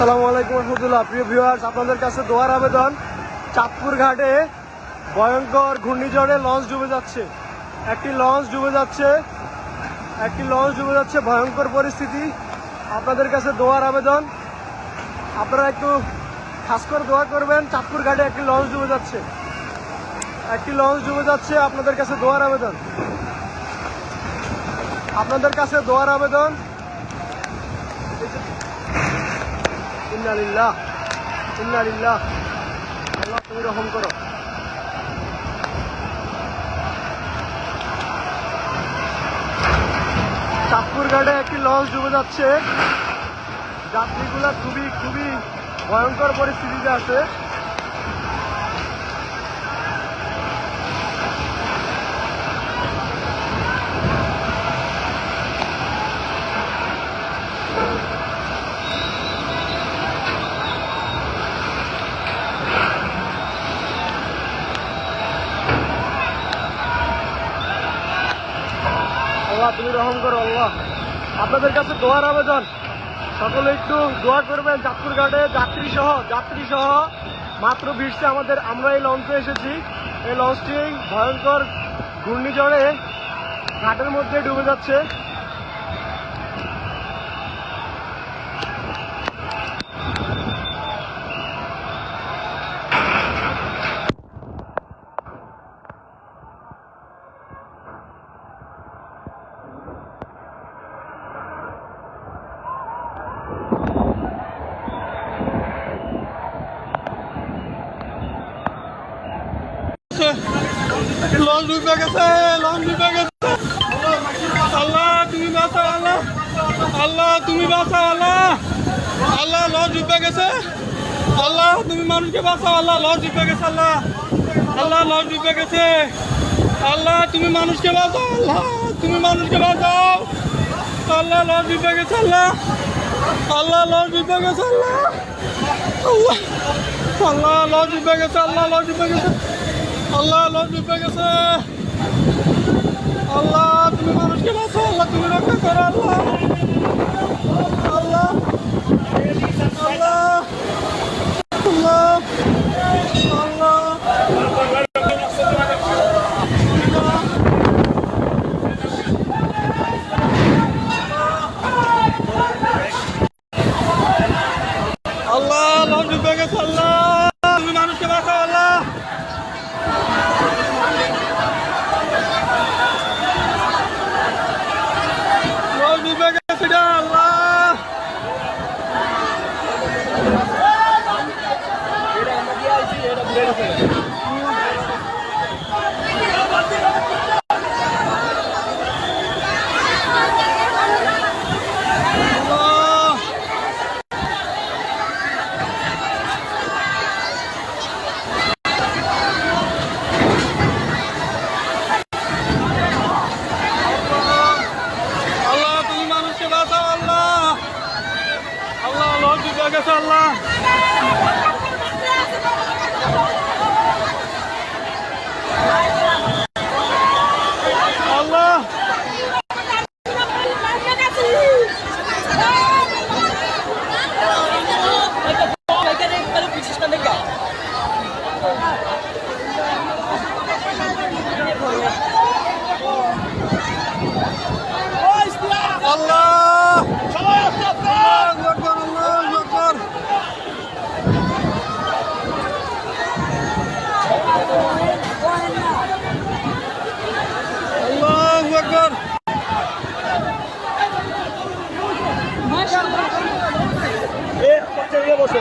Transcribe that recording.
আসসালামু আলাইকুম রহমতুল্লাহ। প্রিয় ভিউয়ার্স, আপনাদের কাছে দোয়ার আবেদন। চাঁদপুর ঘাটে ভয়ঙ্কর ঘূর্ণিঝড়ে লঞ্চ ডুবে যাচ্ছে। একটি লঞ্চ ডুবে যাচ্ছে, ভয়ঙ্কর পরিস্থিতি। আপনাদের কাছে দোয়ার আবেদন, আপনারা একটু খাস করে দোয়া করবেন। চাঁদপুর ঘাটে একটি লঞ্চ ডুবে যাচ্ছে, আপনাদের কাছে দোয়ার আবেদন, ইন্না লিল্লাহ আল্লাহ তুমি রহম করো। চাঁদপুর ঘাটে একটি লঞ্চ ডুবে যাচ্ছে, যাত্রীগুলা খুবই ভয়ঙ্কর পরিস্থিতিতে আছে। আল্লাহ তুমি রহম করো। আল্লাহ আপনাদের কাছে দোয়ার আবেদন, সকলে একটু দোয়া করবেন। চাঁদপুর ঘাটে যাত্রী সহ মাত্র ভিড়ছে আমরা এই লঞ্চে এসেছি। এই লঞ্চটি ভয়ঙ্কর ঘূর্ণিঝড়ে ঘাটের মধ্যে ডুবে যাচ্ছে। লঞ্চ ডুবে গেছে। আল্লাহ তুমি বাঁচাও, আল্লাহ তুমি বাঁচাও, আল্লাহ লঞ্চ ডুবে গেছে। আল্লাহ তুমি মানুষকে বাঁচাও, আল্লাহ লঞ্চ ডুবে গেছে। আল্লাহ লঞ্চ ডুবে গেছে। আল্লাহ তুমি মানুষকে বাঁচাও, তুমি মানুষকে বাঁচাও। আল্লাহ লঞ্চ ডুবে গেছে। আল্লাহ লঞ্চ ডুবে গেছে। আল্লাহ লঞ্চ ডুবে গেছে। আল্লাহ লঞ্চ ডুবে গেছে। আল্লাহ তুমি মানুষকে বাঁচাও, আল্লাহ তুমি রক্ষা করো। আল্লাহ লঞ্চ ডুবে গেছে। আল্লাহ তুমি মানুষকে বাঁচাও। আল্লাহ ডুবে গেছে। আল্লাহ বসে